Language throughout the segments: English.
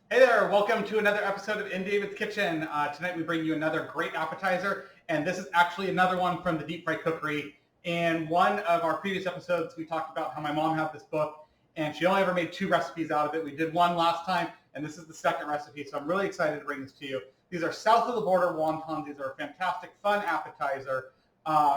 Hey there, welcome to another episode of In David's Kitchen. Tonight we bring you another great appetizer, and this is actually another one from the Deep Fry Cookery. In one of our previous episodes, we talked about how my mom had this book, and she only ever made 2 recipes out of it. We did one last time, and this is the second recipe, so I'm really excited to bring this to you. These are south of the border wontons. These are a fantastic, fun appetizer,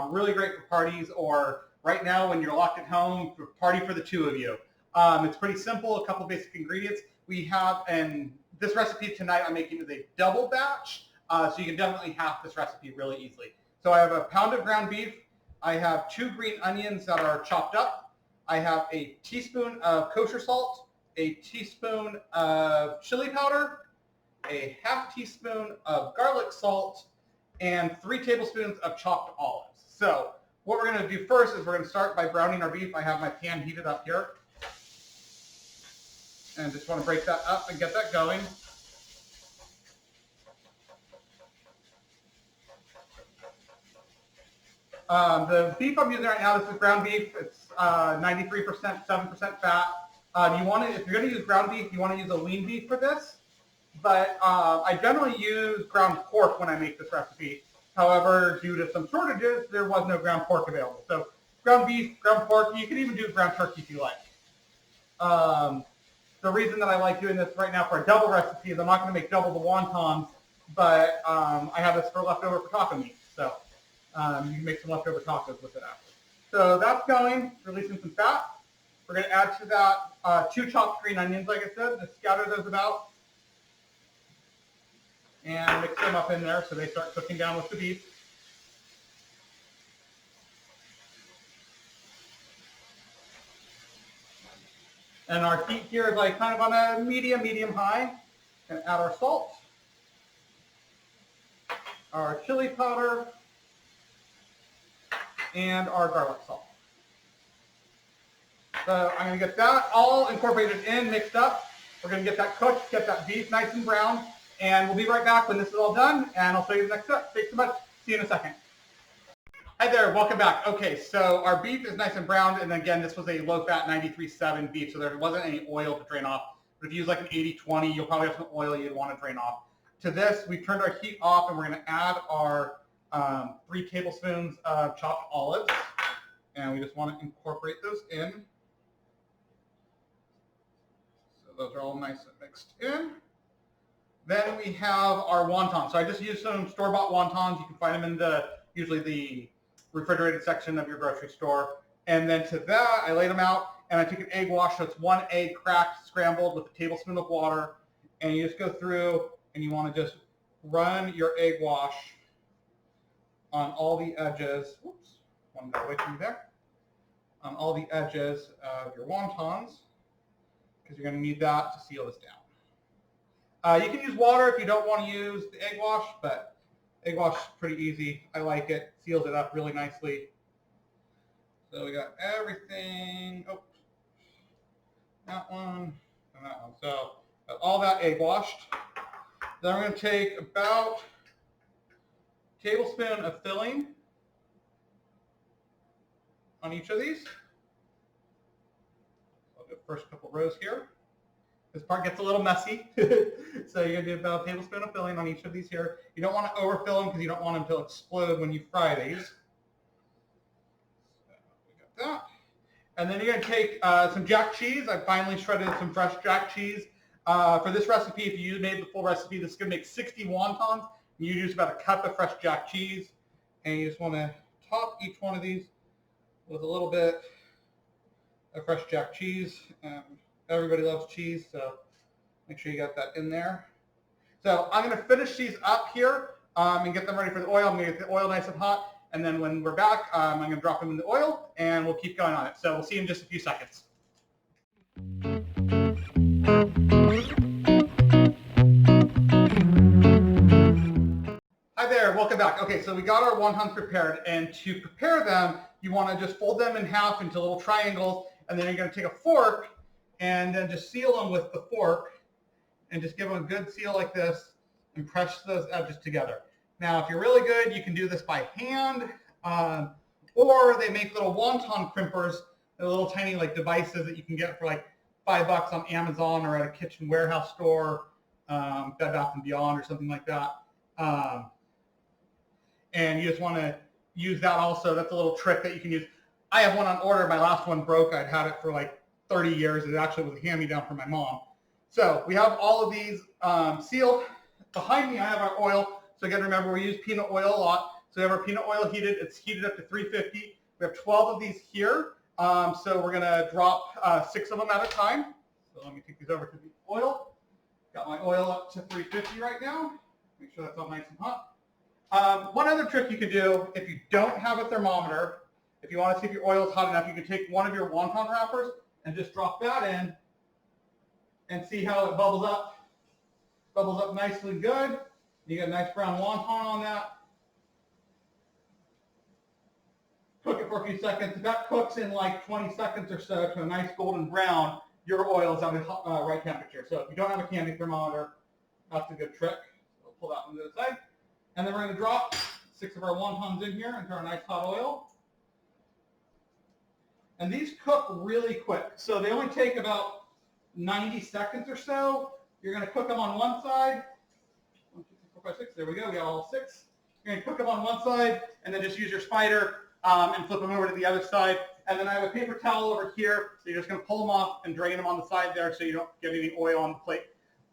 really great for parties, or right now when you're locked at home, for party for the 2 of you. It's pretty simple, a couple basic ingredients. We have, and this recipe tonight I'm making is a double batch, so you can definitely half this recipe really easily. So I have a pound of ground beef, I have 2 green onions that are chopped up, I have a teaspoon of kosher salt, a teaspoon of chili powder, a half teaspoon of garlic salt, and 3 tablespoons of chopped olives. So what we're going to do first is we're going to start by browning our beef. I have my pan heated up here. And just want to break that up and get that going. The beef I'm using right now, this is ground beef. It's 93%, 7% fat. You want to, if you're going to use ground beef, you want to use a lean beef for this. But I generally use ground pork when I make this recipe. However, due to some shortages, there was no ground pork available. So ground beef, ground pork, you can even do ground turkey if you like. The reason that I like doing this right now for a double recipe is I'm not going to make double the wontons, but I have this for leftover for taco meat. So you can make some leftover tacos with it after. So that's going, releasing some fat. We're going to add to that 2 chopped green onions, like I said. Just scatter those about and mix them up in there so they start cooking down with the beef. And our heat here is like kind of on a medium high. And add our salt, our chili powder, and our garlic salt. So I'm going to get that all incorporated in, mixed up. We're going to get that cooked, get that beef nice and brown, and we'll be right back when this is all done, and I'll show you the next step. Thanks so much. See you in a second. Hi there, welcome back. Okay, so our beef is nice and browned, and again, this was a low-fat 93.7 beef, so there wasn't any oil to drain off. But if you use like an 80-20, you'll probably have some oil you'd want to drain off. To this, we've turned our heat off, and we're going to add our 3 tablespoons of chopped olives, and we just want to incorporate those in. So those are all nice and mixed in. Then we have our wontons. So I just used some store-bought wontons. You can find them in usually the refrigerated section of your grocery store. And then to that, I laid them out, and I took an egg wash. So it's 1 egg cracked, scrambled with a tablespoon of water. And you just go through, and you want to just run your egg wash on all the edges. Whoops, one got away from me there. On all the edges of your wontons, because you're going to need that to seal this down. You can use water if you don't want to use the egg wash, but egg wash is pretty easy. I like it. Seals it up really nicely. So we got everything. Oh, that one and that one. So got all that egg washed. Then we're going to take about a tablespoon of filling on each of these. I'll do the first couple rows here. This part gets a little messy, so you're going to do about a tablespoon of filling on each of these here. You don't want to overfill them because you don't want them to explode when you fry these. So we got that. And then you're going to take some jack cheese. I finally shredded some fresh jack cheese. For this recipe, if you made the full recipe, this is going to make 60 wontons. You use about a cup of fresh jack cheese. And you just want to top each one of these with a little bit of fresh jack cheese. Everybody loves cheese, so make sure you got that in there. So I'm going to finish these up here and get them ready for the oil. I'm going to get the oil nice and hot, and then when we're back, I'm going to drop them in the oil, and we'll keep going on it. So we'll see you in just a few seconds. Hi there, welcome back. Okay, so we got our wontons prepared, and to prepare them, you want to just fold them in half into little triangles, and then you're going to take a fork and then just seal them with the fork and just give them a good seal like this and press those edges together. Now, if you're really good, you can do this by hand, or they make little wonton crimpers. They're little tiny like devices that you can get for like $5 on Amazon or at a kitchen warehouse store. Bed Bath & Beyond or something like that. And you just want to use that also. That's a little trick that you can use. I have one on order. My last one broke. I'd had it for like 30 years. It actually was a hand-me-down from my mom. So we have all of these sealed. Behind me, I have our oil. So again, remember, we use peanut oil a lot. So we have our peanut oil heated. It's heated up to 350. We have 12 of these here. So we're going to drop 6 of them at a time. So let me take these over to the oil. Got my oil up to 350 right now. Make sure that's all nice and hot. One other trick you could do, if you don't have a thermometer, if you want to see if your oil is hot enough, you can take one of your wonton wrappers and just drop that in and see how it bubbles up. Bubbles up nicely good. You get a nice brown wonton on that. Cook it for a few seconds. If that cooks in like 20 seconds or so to a nice golden brown, your oil is at the right temperature. So if you don't have a candy thermometer, that's a good trick. So we'll pull that one to the side. And then we're going to drop 6 of our wontons in here into our nice hot oil. And these cook really quick. So they only take about 90 seconds or so. You're going to cook them on one side. 1, 2, 3, 4, 5, 6. There we go. We got all 6. You're going to cook them on one side and then just use your spider and flip them over to the other side. And then I have a paper towel over here. So you're just going to pull them off and drain them on the side there so you don't get any oil on the plate.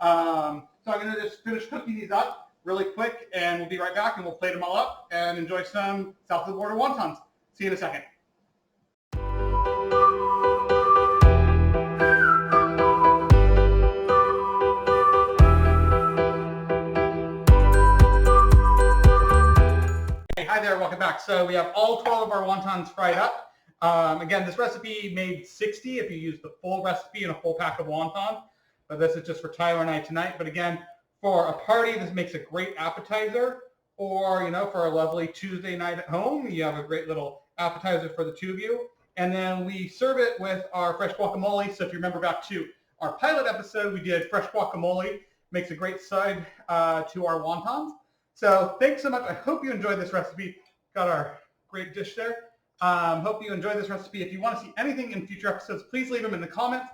So I'm going to just finish cooking these up really quick, and we'll be right back and we'll plate them all up and enjoy some south of the border wontons. See you in a second. Hey, hi there, welcome back. So we have all 12 of our wontons fried up. Again, this recipe made 60 if you use the full recipe and a full pack of wontons. But this is just for Tyler and I tonight. But again, for a party, this makes a great appetizer. Or, you know, for a lovely Tuesday night at home, you have a great little appetizer for the two of you. And then we serve it with our fresh guacamole. So if you remember back to our pilot episode, we did fresh guacamole. Makes a great side to our wontons. So thanks so much. I hope you enjoyed this recipe. Got our great dish there. Hope you enjoyed this recipe. If you want to see anything in future episodes, please leave them in the comments.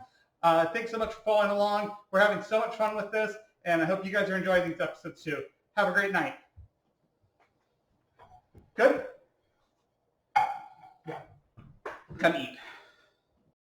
Thanks so much for following along. We're having so much fun with this, and I hope you guys are enjoying these episodes too. Have a great night. Good? Yeah. Come eat.